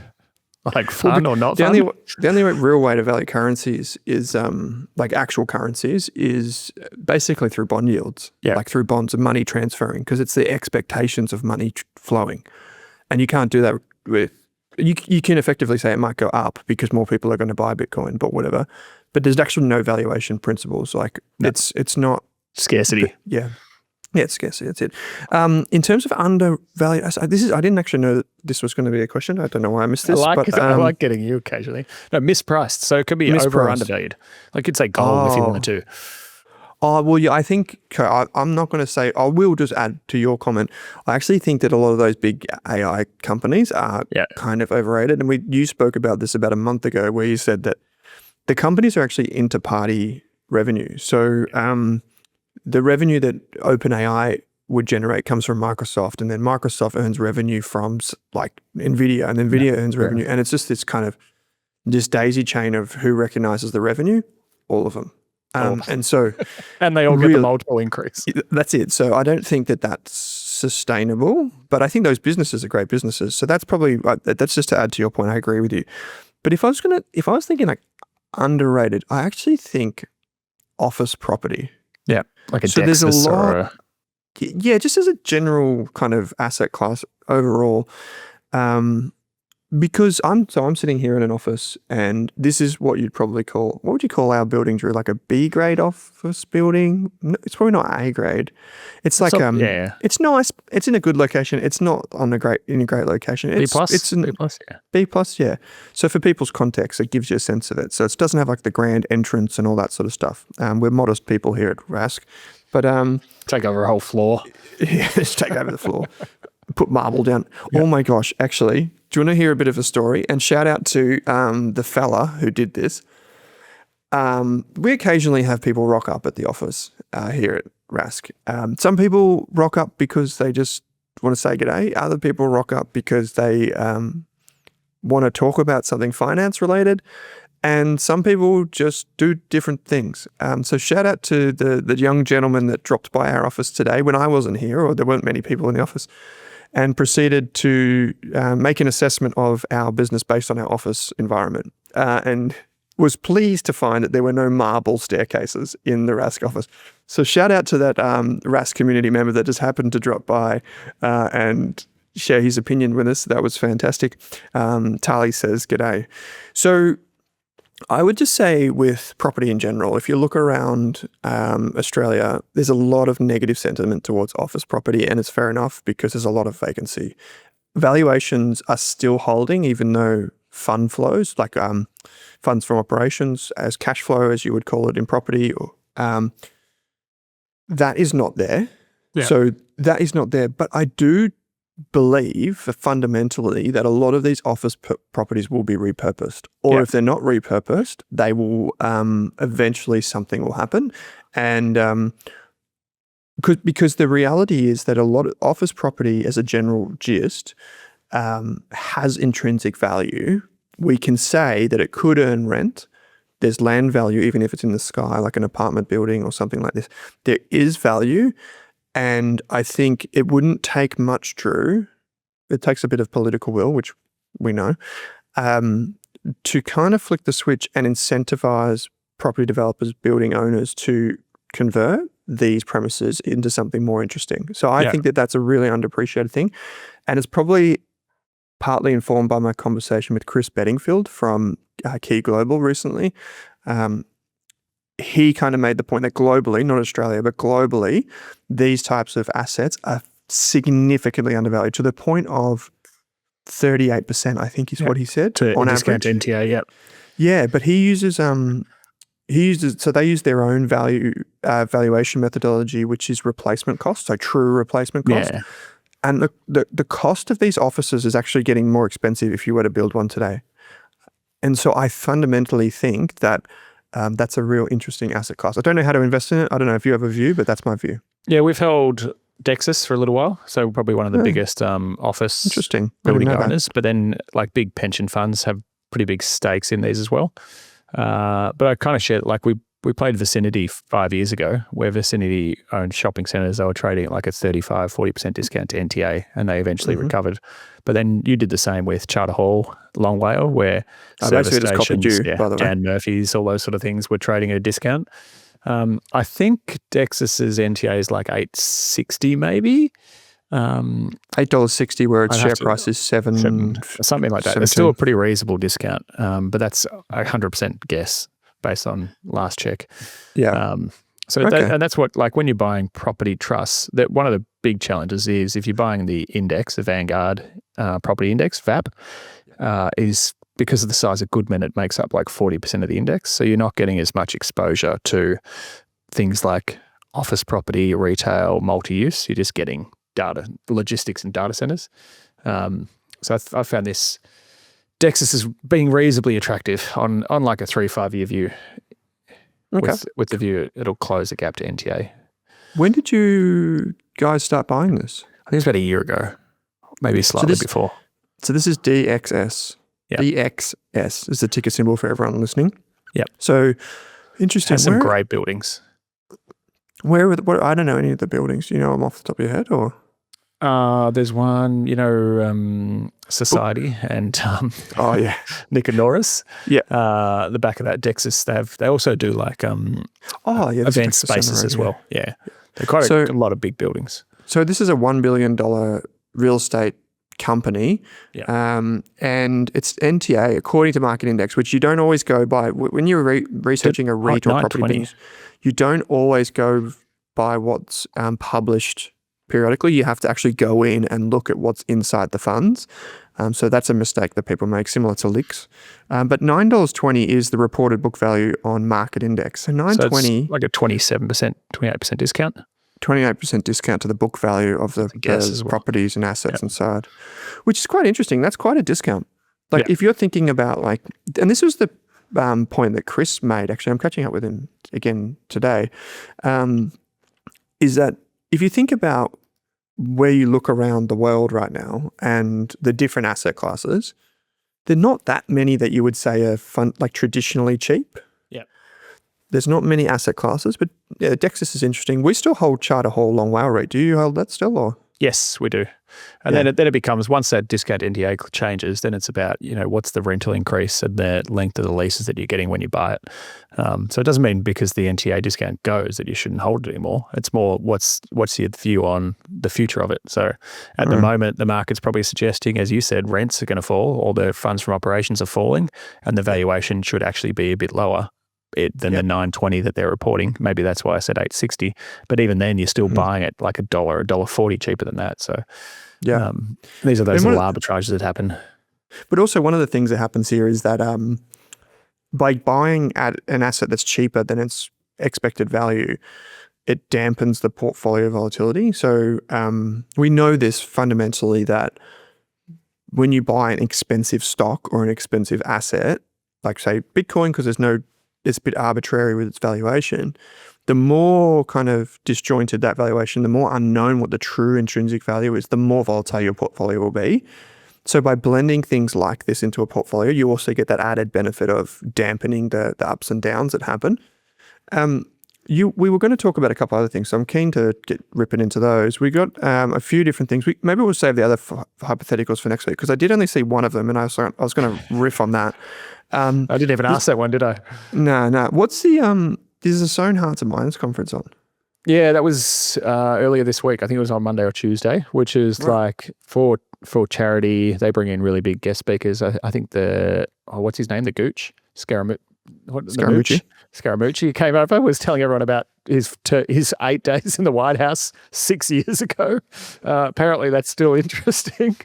like fun or not the fun. The only real way to value currencies is like actual currencies is basically through bond yields, like through bonds and money transferring, because it's the expectations of money flowing, and you can't do that with. You can effectively say it might go up because more people are going to buy Bitcoin, but whatever. But there's actually no valuation principles. Like it's not scarcity. It's scarcity. That's it. In terms of undervalued, I didn't actually know that this was going to be a question. I don't know why I missed this. I like getting you occasionally. No, mispriced. So it could be over or undervalued. Like you'd say gold if you wanted to. Oh, well, yeah, I think I'm not going to say, I will just add to your comment. I actually think that a lot of those big AI companies are kind of overrated. And you spoke about this about a month ago where you said that the companies are actually inter-party revenue. So the revenue that OpenAI would generate comes from Microsoft, and then Microsoft earns revenue from like NVIDIA, and NVIDIA earns revenue. And it's just this kind of this daisy chain of who recognizes the revenue, all of them. And so, and they all get the multiple increase. That's it. So I don't think that that's sustainable, but I think those businesses are great businesses. So that's probably that's just to add to your point. I agree with you. But if I was thinking like underrated, I actually think office property. Yeah, like a so there's a lot. or Yeah, just as a general kind of asset class overall. Because I'm sitting here in an office, and this is what would you call our building, Drew? Like a B grade office building? No, it's probably not A grade. It's like it's nice. It's in a good location. It's not in a great location. B plus. B plus, yeah. So for people's context, it gives you a sense of it. So it doesn't have like the grand entrance and all that sort of stuff. We're modest people here at Rask, but take over a whole floor. Yeah, just take over the floor. Put marble down. Yep. Oh my gosh, actually, do you want to hear a bit of a story? And shout out to the fella who did this. We occasionally have people rock up at the office here at Rask. Some people rock up because they just want to say g'day. Other people rock up because they want to talk about something finance related. And some people just do different things. So shout out to the young gentleman that dropped by our office today when I wasn't here, or there weren't many people in the office, and proceeded to make an assessment of our business based on our office environment, and was pleased to find that there were no marble staircases in the Rask office. So shout out to that Rask community member that just happened to drop by and share his opinion with us. That was fantastic. Tali says, g'day. So I would just say with property in general, if you look around Australia, there's a lot of negative sentiment towards office property, and it's fair enough because there's a lot of vacancy. Valuations are still holding, even though fund flows, like funds from operations as cash flow, as you would call it in property, that is not there. Yeah. So that is not there. But I do believe fundamentally that a lot of these office properties will be repurposed, or if they're not repurposed, they will eventually something will happen. And because the reality is that a lot of office property as a general gist has intrinsic value. We can say that it could earn rent. There's land value, even if it's in the sky, like an apartment building or something like this. There is value. And I think it wouldn't take much, Drew. It takes a bit of political will, which we know, to kind of flick the switch and incentivize property developers, building owners to convert these premises into something more interesting. So I think that that's a really underappreciated thing. And it's probably partly informed by my conversation with Chris Bedingfield from Key Global recently. He kind of made the point that globally, not Australia, but globally, these types of assets are significantly undervalued to the point of 38%, I think is what he said, on discount average. NTA, yep. Yeah, but he uses so they use their own valuation methodology, which is replacement cost, so true replacement cost. Yeah. And the cost of these offices is actually getting more expensive if you were to build one today. And so I fundamentally think that that's a real interesting asset class. I don't know how to invest in it. I don't know if you have a view, but that's my view. Yeah, we've held Dexus for a little while, so probably one of the biggest office building owners. But then, like, big pension funds have pretty big stakes in these as well. But I kind of shared, like, we played Vicinity 5 years ago, where Vicinity owned shopping centres. They were trading at like a 35-40% discount to NTA, and they eventually recovered. But then you did the same with Charter Hall, Long Whale, where service stations, by the way. Dan Murphy's, all those sort of things were trading at a discount. I think Dexus's NTA is like $8.60 maybe. $8.60, where its share price is $7, something like that. 17. It's still a pretty reasonable discount, but that's a 100% guess based on last check. Yeah. And that's what, like, when you're buying property trusts, that one of the big challenges is if you're buying the index, the Vanguard Property Index, VAP, is because of the size of Goodman, it makes up like 40% of the index. So you're not getting as much exposure to things like office property, retail, multi-use. You're just getting data, logistics and data centers. So I found this Dexus as being reasonably attractive on like a 3-5 year view. With the view it'll close the gap to NTA. When did you guys start buying this? I think it's about a year ago, maybe slightly before. So this is DXS. Yep. DXS is the ticker symbol for everyone listening. Yep. So interesting. Has some great buildings. What, I don't know any of the buildings. Do you know them off the top of your head, or? There's one, Society and oh yeah, Nick and Norris. Yeah. The back of that Dexus, they also do like event spaces as well. Yeah. They're quite a lot of big buildings. So this is a $1 billion real estate company. Yeah. And it's NTA according to market index, which you don't always go by when you're researching a REIT or property business. You don't always go by what's published periodically. You have to actually go in and look at what's inside the funds. So that's a mistake that people make, similar to LICs. But $9.20 is the reported book value on market index. So $9.20, like a 27%, 28% discount. 28% discount to the book value of the properties and assets inside, which is quite interesting. That's quite a discount. Like if you're thinking about and this was the point that Chris made, actually, I'm catching up with him again today, is that if you think about where you look around the world right now and the different asset classes, they're not that many that you would say are traditionally cheap. Yeah. There's not many asset classes, but yeah, Dexus is interesting. We still hold Charter Hall Long Whale REIT. Do you hold that still, or? Yes, we do. And then it becomes, once that discount NTA changes, then it's about, what's the rental increase and the length of the leases that you're getting when you buy it. So it doesn't mean because the NTA discount goes that you shouldn't hold it anymore. It's more what's your view on the future of it. So at the moment, the market's probably suggesting, as you said, rents are going to fall, all the funds from operations are falling, and the valuation should actually be a bit lower than the $9.20 that they're reporting. Maybe that's why I said $8.60. But even then, you're still buying it like $1.40 cheaper than that. So these are those little arbitrages that happen. But also one of the things that happens here is that by buying at an asset that's cheaper than its expected value, it dampens the portfolio volatility. So we know this fundamentally, that when you buy an expensive stock or an expensive asset, like say Bitcoin, because it's a bit arbitrary with its valuation, the more kind of disjointed that valuation, the more unknown what the true intrinsic value is, the more volatile your portfolio will be. So by blending things like this into a portfolio, you also get that added benefit of dampening the ups and downs that happen. We were going to talk about a couple other things, so I'm keen to get ripping into those. We got a few different things. Maybe we'll save the other hypotheticals for next week, because I did only see one of them, and I was going to riff on that. I didn't even ask that one, did I? No. What's the there's a Sohn Hearts and Minds conference on? Yeah, that was earlier this week. I think it was on Monday or Tuesday, which is like for for charity. They bring in really big guest speakers. I think what's his name? The Gooch? Scaramucci came over, was telling everyone about his 8 days in the White House 6 years ago. Apparently that's still interesting.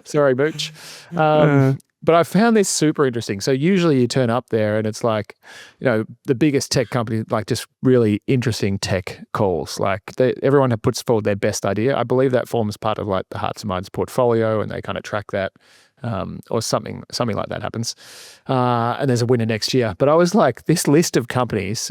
Sorry, Mooch. But I found this super interesting. So usually you turn up there and it's like, the biggest tech company, like just really interesting tech calls. Like everyone puts forward their best idea. I believe that forms part of like the Hearts and Minds portfolio, and they kind of track that. Or something like that happens. And there's a winner next year. But I was like, this list of companies,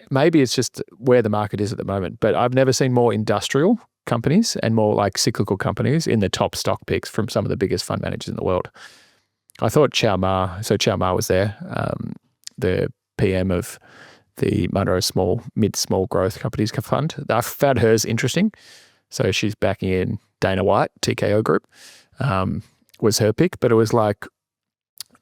maybe it's just where the market is at the moment, but I've never seen more industrial companies and more like cyclical companies in the top stock picks from some of the biggest fund managers in the world. I thought Chow Ma was there, the PM of the Monroe mid-small growth companies fund. I found hers interesting. So she's backing in Dana White, TKO Group. Was her pick, but it was like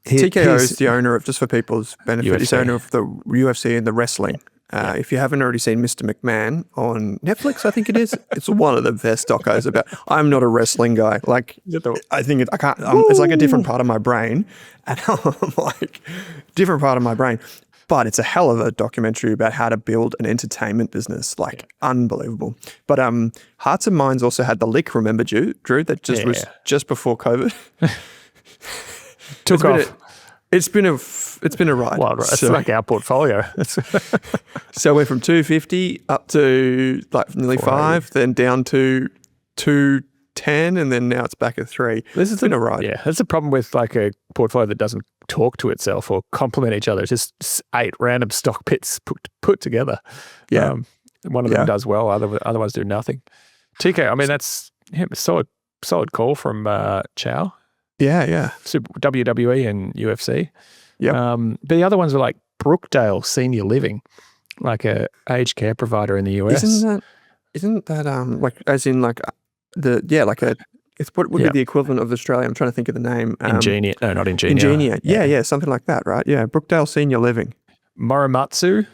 TKO is the owner of, just for people's benefit, UFC. He's the owner of the UFC and the wrestling. If you haven't already seen Mr. McMahon on Netflix, I think it is. It's one of the best docos about. I'm not a wrestling guy. Like, I think I can't. It's like a different part of my brain, and I'm like different part of my brain. But it's a hell of a documentary about how to build an entertainment business, unbelievable. But Hearts and Minds also had the lick. Remember, Drew? That was just before COVID. Took off. It's been a ride. Wild ride. It's like our portfolio. So we're from 250 up to like nearly 5, then down to 210, and then now it's back at 3. This has been a ride. Yeah, that's the problem with like a portfolio that doesn't talk to itself or complement each other. It's just 8 random stock pits put together. Yeah. One of them does well, other ones do nothing. TK, I mean, that's a solid call from Chow. Yeah. Super WWE and UFC. Yeah. But the other ones were like Brookdale Senior Living, like a aged care provider in the US. Isn't that like as in like it's what would be the equivalent of Australia? I'm trying to think of the name. Ingenia. No, not Ingenia. Ingenia. Yeah, something like that, right? Yeah, Brookdale Senior Living. Morimatsu,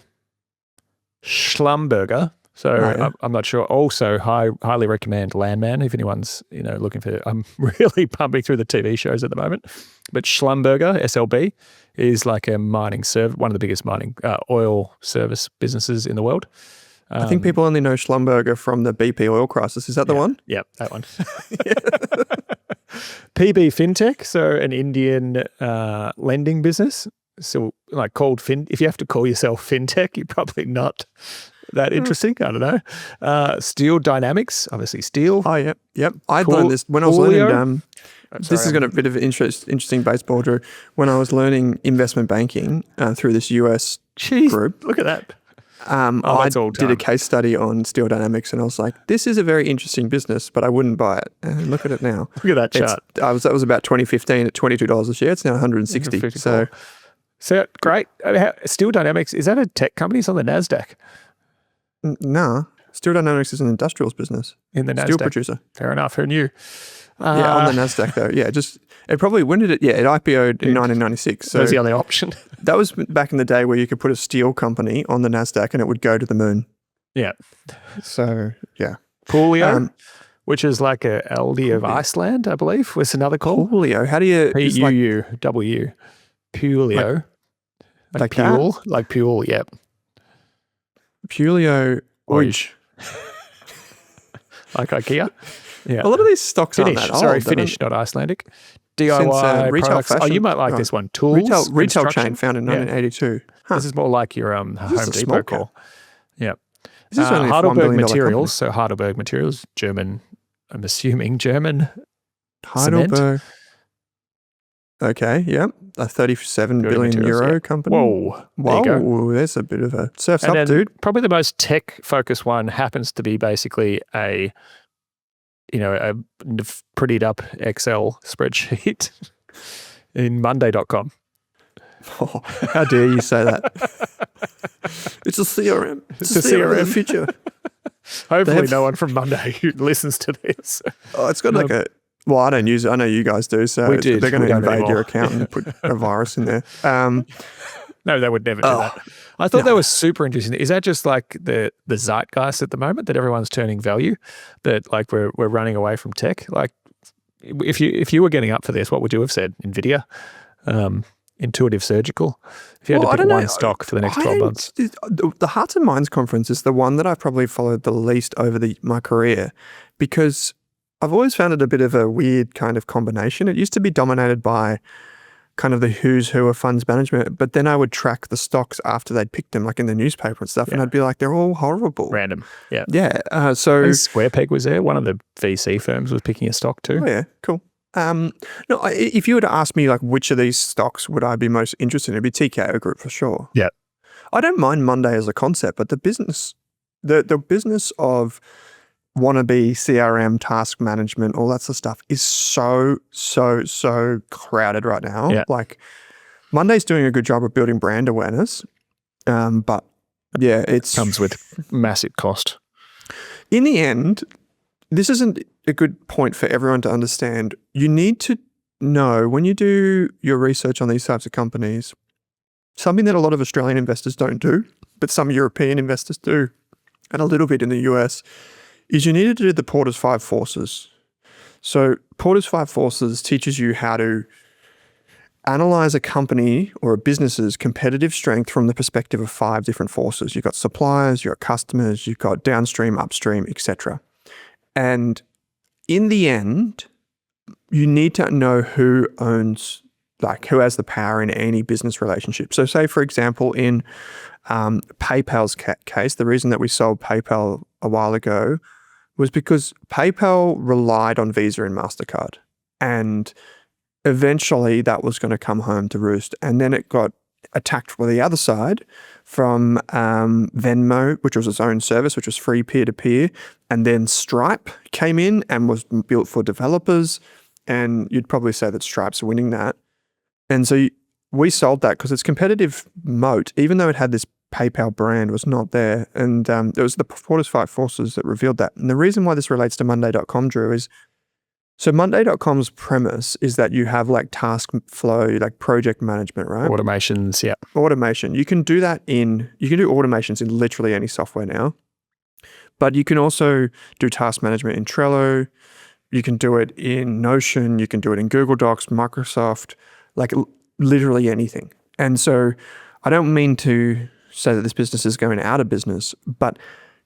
Schlumberger. So I'm not sure. Also, highly recommend Landman if anyone's looking for. I'm really pumping through the TV shows at the moment. But Schlumberger SLB is like a one of the biggest mining oil service businesses in the world. I think people only know Schlumberger from the BP oil crisis. Is that the one? Yeah, that one. PB Fintech, so an Indian lending business. So like called if you have to call yourself Fintech, you're probably not that interesting. I don't know. Steel Dynamics, obviously steel. Oh, yep. I learned this when I was learning. This is going to be a bit of an interesting baseball, Drew. When I was learning investment banking through this US group. Look at that. I did a case study on Steel Dynamics, and I was like, this is a very interesting business, but I wouldn't buy it. And look at it now. Look at that chart. That was about 2015 at $22 a share. It's now 160. So great. Steel Dynamics, is that a tech company? It's on the NASDAQ. No. Steel Dynamics is an industrials business. In the NASDAQ. Steel producer. Fair enough. Who knew? On the NASDAQ though. Yeah, when did it? Yeah, it IPO'd in 1996. So that was the only option. That was back in the day where you could put a steel company on the NASDAQ and it would go to the moon. Yeah. So, yeah. Pulio, which is like a LD of Iceland, I believe, was another call. Pulio. How do you... P-U-U-W. Pulio. Like Pule? That? Like Pule, yep. Pulio. Orange. Like IKEA? Yeah. A lot of these stocks aren't that old. Sorry, Finnish, not Icelandic. DIY retail products. fashion. You might like this one. Tools. Retail chain founded in 1982. Huh. This is more like your Home Depot call. Yeah. This is only Heidelberg Materials. So Heidelberg Materials, German, I'm assuming German Heidelberg. Cement. Okay, yeah. A 37 billion euro company. Whoa. There you go. There's a bit of a surf's and up, dude. Probably the most tech-focused one happens to be basically a prettied up Excel spreadsheet in Monday.com. Oh, how dare you say that? It's a CRM. It's a CRM of the future. Hopefully no one from Monday who listens to this. Oh, it's got like a... Well, I don't use it. I know you guys do. So they're going to invade your account and put a virus in there. No, they would never do that. I thought that was super interesting. Is that just like the zeitgeist at the moment that everyone's turning value, that like we're running away from tech? Like if you were getting up for this, what would you have said? Nvidia, Intuitive Surgical. If you had to pick one stock for the next 12 months, the Hearts and Minds conference is the one that I've probably followed the least over my career, because I've always found it a bit of a weird kind of combination. It used to be dominated by kind of the who's who of funds management, but then I would track the stocks after they'd picked them, like in the newspaper and stuff, and I'd be like, they're all horrible. Random. Yeah. Yeah. So Square Peg was there. One of the VC firms was picking a stock too. Oh, yeah. Cool. No, if you were to ask me like which of these stocks would I be most interested in, it'd be TKO Group for sure. Yeah. I don't mind Monday as a concept, but the business of wannabe CRM, task management, all that sort of stuff is so crowded right now. Yeah. Like Monday's doing a good job of building brand awareness, but yeah, it comes with massive cost. In the end, this isn't a good point for everyone to understand. You need to know when you do your research on these types of companies, something that a lot of Australian investors don't do, but some European investors do, and a little bit in the US, is you need to do the Porter's 5 Forces. So Porter's 5 Forces teaches you how to analyze a company or a business's competitive strength from the perspective of 5 different forces. You've got suppliers, you've got customers, you've got downstream, upstream, etc. And in the end, you need to know who has the power in any business relationship. So say, for example, in PayPal's case, the reason that we sold PayPal a while ago was because PayPal relied on Visa and MasterCard. And eventually that was going to come home to roost. And then it got attacked from the other side from Venmo, which was its own service, which was free peer-to-peer. And then Stripe came in and was built for developers. And you'd probably say that Stripe's winning that. And so we sold that because its competitive moat, even though it had this PayPal brand, was not there. And it was the Porter's 5 Forces that revealed that. And the reason why this relates to Monday.com, Drew, is so Monday.com's premise is that you have like task flow, like project management, right? Automations, yeah. Automation. You can do automations in literally any software now. But you can also do task management in Trello. You can do it in Notion. You can do it in Google Docs, Microsoft, like literally anything. And so I don't mean to say that this business is going out of business, but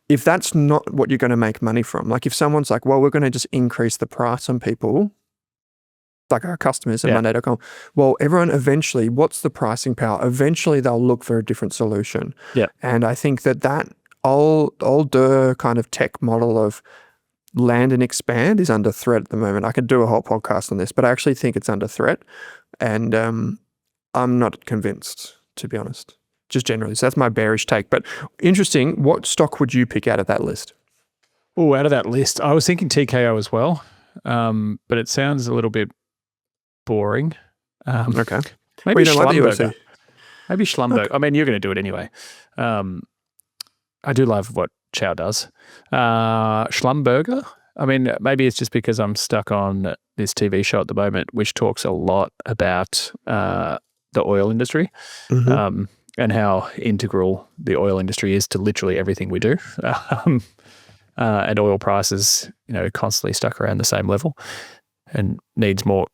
if that's not what you're going to make money from, like if someone's like, well, we're going to just increase the price on people, like our customers at Monday.com, well, everyone eventually, what's the pricing power? Eventually they'll look for a different solution. Yeah. And I think that older kind of tech model of land and expand is under threat at the moment. I could do a whole podcast on this, but I actually think it's under threat. And I'm not convinced, to be honest, just generally. So that's my bearish take. But interesting, what stock would you pick out of that list? Oh, out of that list, I was thinking TKO as well, but it sounds a little bit boring. Okay. Maybe Schlumberger. Maybe Schlumberger. Okay. I mean, you're going to do it anyway. I do love what Chow does. Schlumberger. I mean, maybe it's just because I'm stuck on this TV show at the moment, which talks a lot about the oil industry. Mm-hmm. And how integral the oil industry is to literally everything we do. And oil prices, constantly stuck around the same level and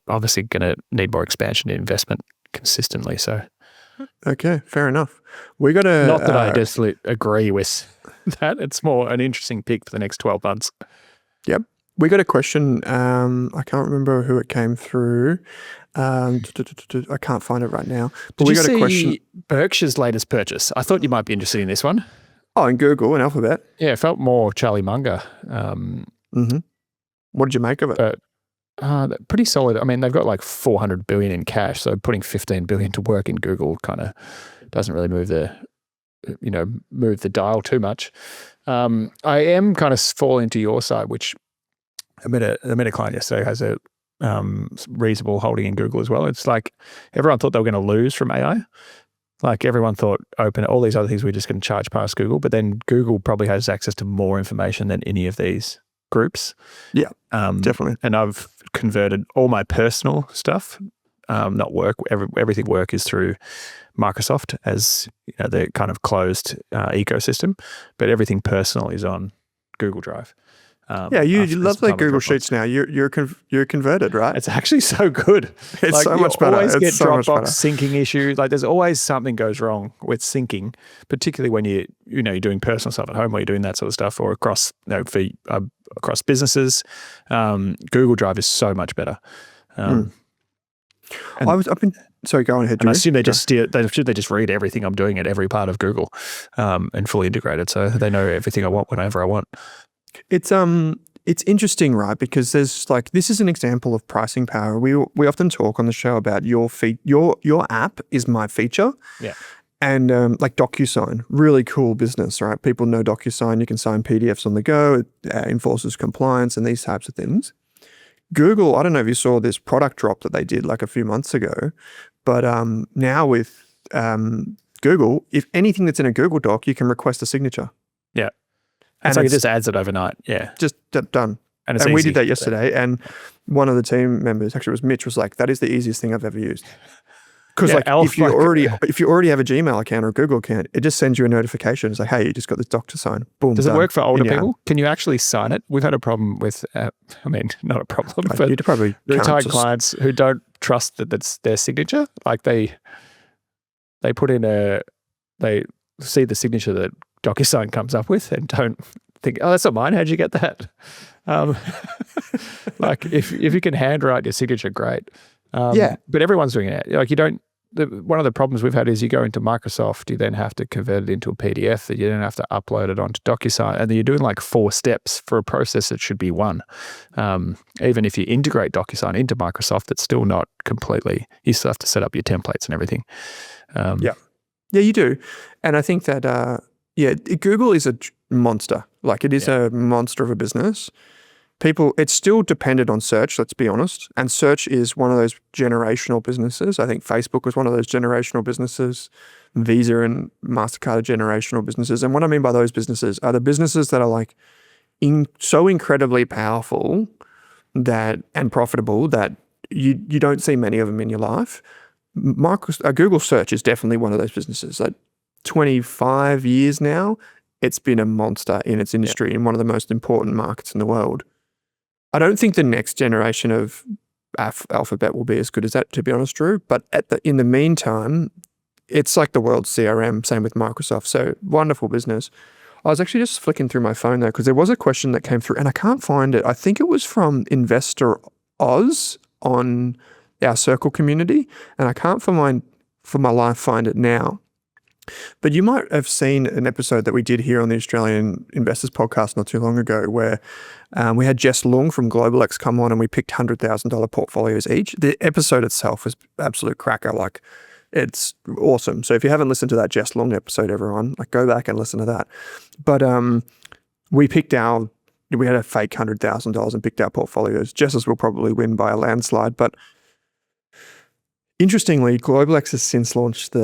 obviously going to need more expansion in investment consistently. So, okay, fair enough. We got to... Not that I just agree with that. It's more an interesting pick for the next 12 months. Yep. We got a question. I can't remember who it came through. I can't find it right now. But Did we you got see a question. Berkshire's latest purchase? I thought you might be interested in this one. Oh, in Google and Alphabet. Yeah, it felt more Charlie Munger. Mm-hmm. What did you make of it? Pretty solid. I mean, they've got like 400 billion in cash, so putting 15 billion to work in Google kind of doesn't really move the dial too much. I am kind of falling to your side, which I met a client yesterday who has a reasonable holding in Google as well. It's like everyone thought they were going to lose from AI. Like everyone thought all these other things we're just going to charge past Google, but then Google probably has access to more information than any of these groups. Yeah, definitely. And I've converted all my personal stuff not work. Everything work is through Microsoft as the kind of closed ecosystem, but everything personal is on Google Drive. You love their Google Sheets now. You're converted, right? It's actually so good. It's so much better. Always get so Dropbox syncing issues. Like there's always something goes wrong with syncing, particularly when you're doing personal stuff at home, where you're doing that sort of stuff, or across across businesses. Google Drive is so much better. Sorry, go on ahead. And I assume they just read everything I'm doing at every part of Google, and fully integrated, so they know everything I want whenever I want. It's interesting, right? Because there's this is an example of pricing power. We often talk on the show about your app is my feature. Yeah. And like DocuSign, really cool business, right? People know DocuSign. You can sign PDFs on the go. It enforces compliance and these types of things. Google, I don't know if you saw this product drop that they did like a few months ago, but now with Google, if anything that's in a Google Doc, you can request a signature. Yeah. And so it just adds it overnight. Yeah. Just done. And we did that yesterday. And one of the team members, actually it was Mitch, was like, that is the easiest thing I've ever used. Because if you already have a Gmail account or a Google account, it just sends you a notification. It's like, hey, you just got this doc to sign. Boom. Does it work for older people? Can you actually sign it? We've had a problem with, not a problem, but you'd probably retired clients who don't trust that that's their signature. Like they put in they see the signature that DocuSign comes up with and don't think, oh, that's not mine. How'd you get that? Like if you can handwrite your signature, great. But everyone's doing it. Like one of the problems we've had is you go into Microsoft, you then have to convert it into a PDF, that you then have to upload it onto DocuSign, and then you're doing like 4 steps for a process that should be 1. Even if you integrate DocuSign into Microsoft, it's still not completely, you still have to set up your templates and everything. Yeah, you do. And I think that, Google is a monster. Like it is a monster of a business. It's still dependent on search, let's be honest. And search is one of those generational businesses. I think Facebook was one of those generational businesses. Visa and MasterCard are generational businesses. And what I mean by those businesses are the businesses that are like so incredibly powerful and profitable that you don't see many of them in your life. Google search is definitely one of those businesses. Like 25 years now, it's been a monster in its industry in one of the most important markets in the world. I don't think the next generation of Alphabet will be as good as that, to be honest, Drew. But in the meantime, it's like the world's CRM, same with Microsoft. So wonderful business. I was actually just flicking through my phone though, because there was a question that came through and I can't find it. I think it was from Investor Oz on our Circle community, and I can't for my life find it now. But you might have seen an episode that we did here on the Australian Investors Podcast not too long ago where we had Jess Lung from GlobalX come on and we picked $100,000 portfolios each. The episode itself was absolute cracker. Like, it's awesome. So if you haven't listened to that Jess Lung episode, everyone, go back and listen to that. But we had a fake $100,000 and picked our portfolios. Jess's will probably win by a landslide. But interestingly, GlobalX has since launched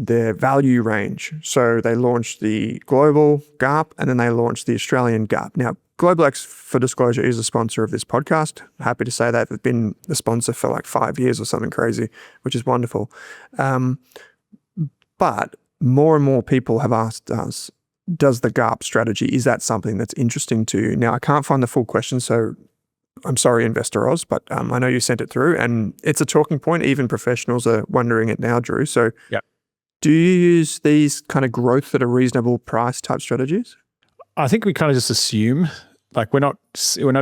their value range. So they launched the global GARP and then they launched the Australian GARP. Now, GlobalX, for disclosure, is a sponsor of this podcast. Happy to say that. They've been a sponsor for like 5 years or something crazy, which is wonderful. But more and more people have asked us, does the GARP strategy, is that something that's interesting to you? Now, I can't find the full question, so I'm sorry, Investor Oz, but I know you sent it through and it's a talking point. Even professionals are wondering it now, Drew. So do you use these kind of growth at a reasonable price type strategies? I think we kind of just assume, like we're not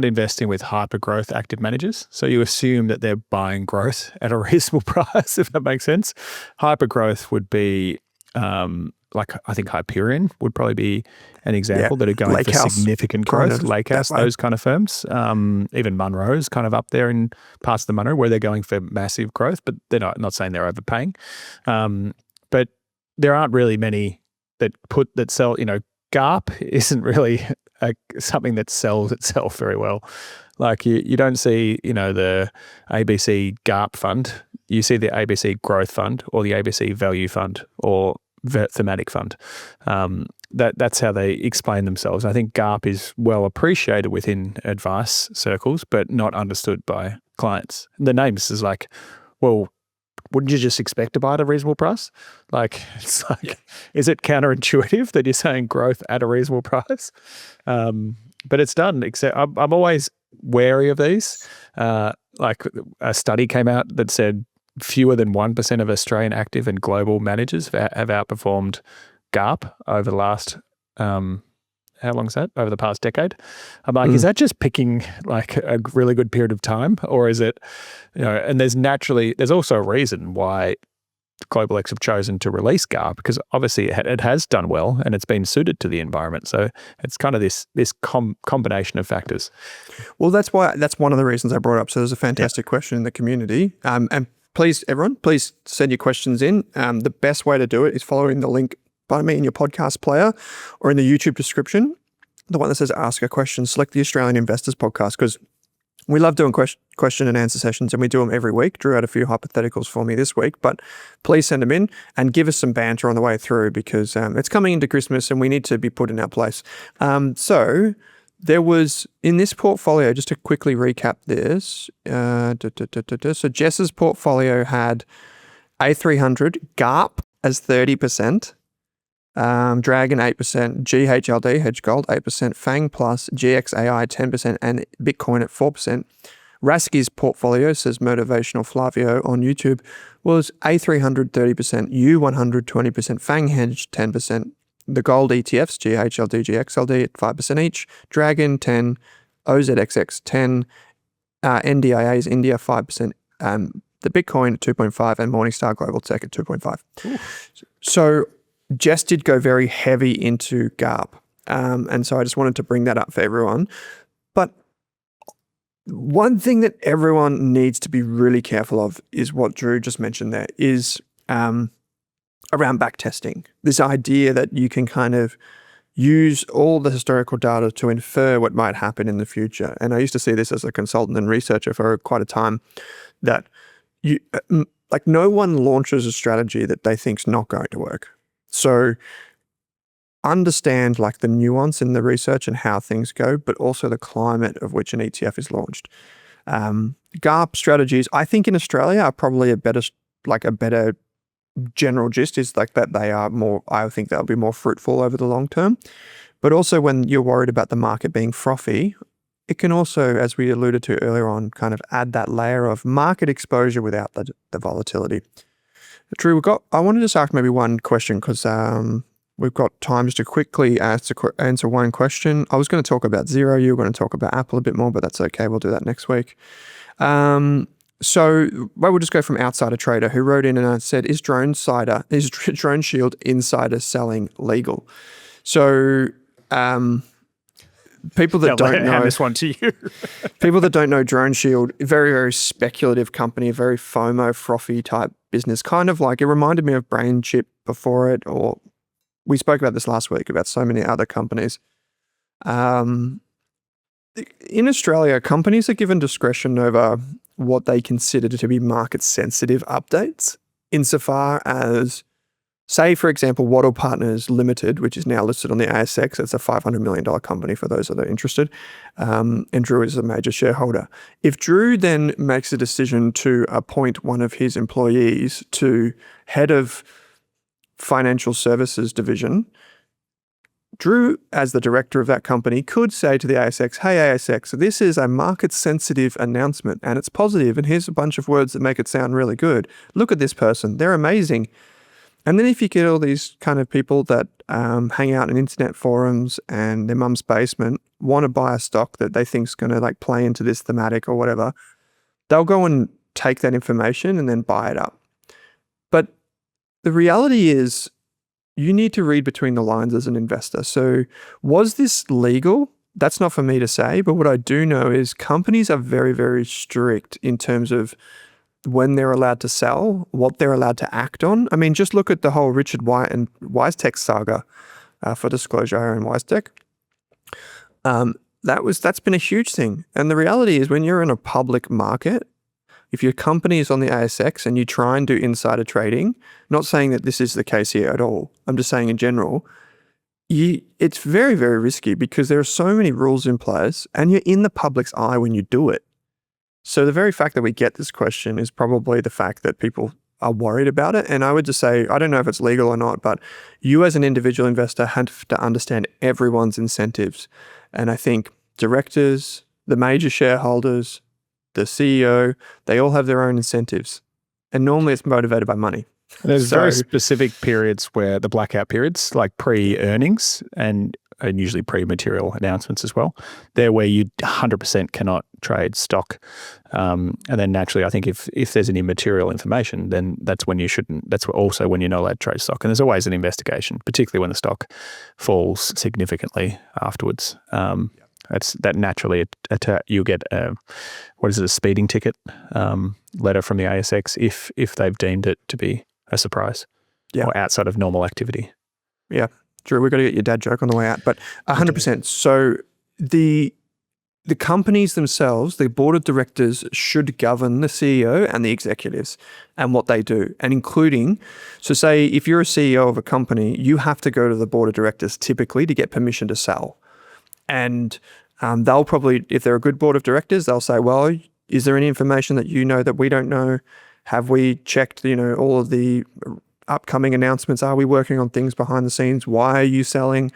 investing with hyper growth active managers. So you assume that they're buying growth at a reasonable price, if that makes sense. Hyper growth would be like I think Hyperion would probably be an example that are going for significant growth. Lakehouse, those kind of firms. Even Munro's kind of up there in parts of the Munro where they're going for massive growth, but they're not saying they're overpaying. But there aren't really many that sell, GARP isn't really something that sells itself very well. Like you don't see, the ABC GARP fund. You see the ABC Growth Fund or the ABC Value Fund or Thematic Fund. That's how they explain themselves. I think GARP is well appreciated within advice circles, but not understood by clients. The names is like well, wouldn't you just expect to buy at a reasonable price? Like, it's like, is it counterintuitive that you're saying growth at a reasonable price? But it's done. Except I'm always wary of these. Like a study came out that said fewer than 1% of Australian active and global managers have outperformed GARP over the last, how long is that? Over the past decade. I'm like, is that just picking like a really good period of time, or is it, and there's also a reason why Global X have chosen to release GARP, because obviously it has done well and it's been suited to the environment. So it's kind of this combination of factors. Well, that's one of the reasons I brought it up. So there's a fantastic question in the community. And please, everyone, please send your questions in. The best way to do it is following the link by me in your podcast player or in the YouTube description, the one that says ask a question. Select the Australian Investors Podcast, because we love doing question and answer sessions, and we do them every week. Drew had a few hypotheticals for me this week, but please send them in and give us some banter on the way through, because it's coming into Christmas and we need to be put in our place. So there was, in this portfolio, just to quickly recap this, so Jess's portfolio had A300, GARP as 30%, Dragon 8%, GHLD, Hedge Gold 8%, FANG Plus, GXAI 10%, and Bitcoin at 4%. Raski's portfolio, says Motivational Flavio on YouTube, was A300 30%, U100 20%, FANG Hedge 10%, the gold ETFs, GHLD, GXLD at 5% each, Dragon 10, OZXX 10, NDIAs, India 5%, the Bitcoin at 2.5, and Morningstar Global Tech at 2.5. So Jess did go very heavy into GARP. And so I just wanted to bring that up for everyone. But one thing that everyone needs to be really careful of is what Drew just mentioned there, is around backtesting. This idea that you can kind of use all the historical data to infer what might happen in the future. And I used to see this as a consultant and researcher for quite a time, that you like no one launches a strategy that they think's not going to work. So understand like the nuance in the research and how things go, but also the climate of which an ETF is launched. GARP strategies, I think in Australia, are probably a better general gist is like that they are more, I think they'll be more fruitful over the long term. But also when you're worried about the market being frothy, it can also, as we alluded to earlier on, kind of add that layer of market exposure without the volatility. Drew, I want to just ask maybe one question, because we've got time just to quickly answer one question. I was going to talk about Xero. You were going to talk about Apple a bit more, but that's okay. We'll do that next week. So we'll just go from Outsider Trader, who wrote in and said, is Drone Shield insider selling legal? So people that don't know, this one to you. people that don't know Drone Shield, very, very speculative company, very FOMO, frothy type business, kind of like, it reminded me of Brain Chip before it, or we spoke about this last week about so many other companies. In Australia, companies are given discretion over what they consider to be market sensitive updates, insofar as, say, for example, Waddle Partners Limited, which is now listed on the ASX. It's a $500 million company for those that are interested. And Drew is a major shareholder. If Drew then makes a decision to appoint one of his employees to head of financial services division, Drew, as the director of that company, could say to the ASX, hey, ASX, this is a market-sensitive announcement and it's positive, and here's a bunch of words that make it sound really good. Look at this person. They're amazing. And then if you get all these kind of people that hang out in internet forums and their mum's basement, want to buy a stock that they think is going to like play into this thematic or whatever, they'll go and take that information and then buy it up. But the reality is, you need to read between the lines as an investor. So was this legal? That's not for me to say, but what I do know is companies are very, very strict in terms of when they're allowed to sell, what they're allowed to act on. I mean, just look at the whole Richard White and WiseTech saga. For disclosure, I own WiseTech. That's been a huge thing. And the reality is, when you're in a public market, if your company is on the ASX and you try and do insider trading, not saying that this is the case here at all, I'm just saying in general, it's very, very risky because there are so many rules in place and you're in the public's eye when you do it. So the very fact that we get this question is probably the fact that people are worried about it. And I would just say, I don't know if it's legal or not, but you as an individual investor have to understand everyone's incentives. And I think directors, the major shareholders, the CEO, they all have their own incentives. And normally it's motivated by money. There's very specific periods where the blackout periods, like pre-earnings and usually pre-material announcements as well, they're where you 100% cannot trade stock. And then naturally, I think if there's any material information, then that's when you shouldn't, that's also when you're not allowed to trade stock. And there's always an investigation, particularly when the stock falls significantly afterwards. That naturally, you get a speeding ticket letter from the ASX if they've deemed it to be a surprise or outside of normal activity. Yeah. Drew, we've got to get your dad joke on the way out, but 100%. So the companies themselves, the board of directors should govern the CEO and the executives and what they do, and including, so say if you're a CEO of a company, you have to go to the board of directors typically to get permission to sell. And they'll probably, if they're a good board of directors, they'll say, well, is there any information that you know that we don't know? Have we checked, all of the upcoming announcements? Are we working on things behind the scenes? Why are you selling?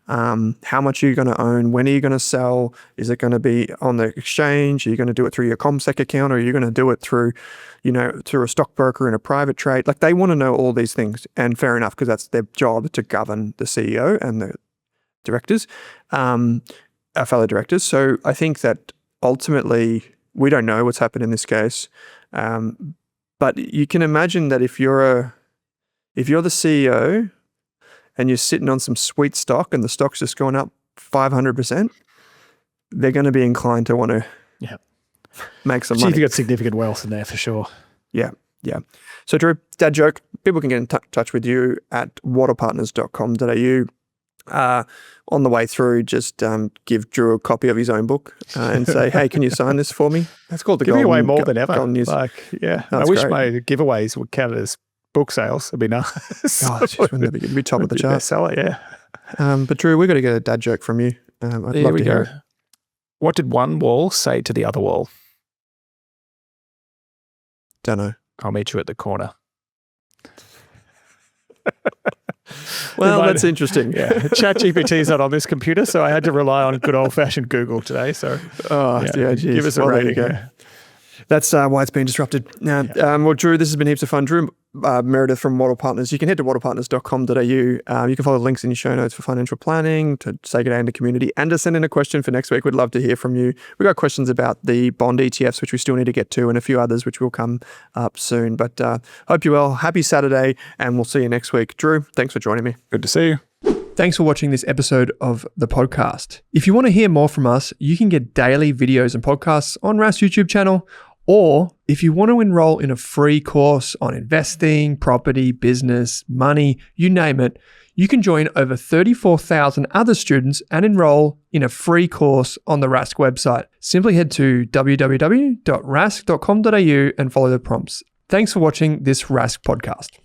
How much are you going to own? When are you going to sell? Is it going to be on the exchange? Are you going to do it through your CommSec account, or are you going to do it through, through a stockbroker in a private trade? Like, they want to know all these things, and fair enough, because that's their job to govern the CEO and the directors, our fellow directors. So I think that ultimately we don't know what's happened in this case, but you can imagine that if you're the CEO and you're sitting on some sweet stock and the stock's just gone up 500%, they're going to be inclined to want to make some money. You've got significant wealth in there for sure. Yeah. So Drew, dad joke, people can get in touch with you at wattlepartners.com.au. On the way through, just give Drew a copy of his own book and say, hey, can you sign this for me? That's called the Giving away more than ever. Golden News. I wish my giveaways would count as book sales. It'd be nice. Oh, wouldn't it be top of the chart? Bestseller, yeah. But Drew, we've got to get a dad joke from you. I'd love to hear it. What did one wall say to the other wall? Don't know. I'll meet you at the corner. Well, that's interesting. Yeah, ChatGPT's not on this computer, so I had to rely on good old-fashioned Google today. So, geez. Give us a rating. Yeah. That's why it's been disrupted. Now, well, Drew, this has been heaps of fun. Drew Meredith from Wattle Partners. You can head to wattlepartners.com.au. You can follow the links in your show notes for financial planning, to say good day in the community, and to send in a question for next week. We'd love to hear from you. We've got questions about the bond ETFs, which we still need to get to, and a few others, which will come up soon. But hope you're well. Happy Saturday, and we'll see you next week. Drew, thanks for joining me. Good to see you. Thanks for watching this episode of the podcast. If you want to hear more from us, you can get daily videos and podcasts on Rask's YouTube channel. Or if you want to enroll in a free course on investing, property, business, money, you name it, you can join over 34,000 other students and enroll in a free course on the Rask website. Simply head to www.rask.com.au and follow the prompts. Thanks for watching this Rask podcast.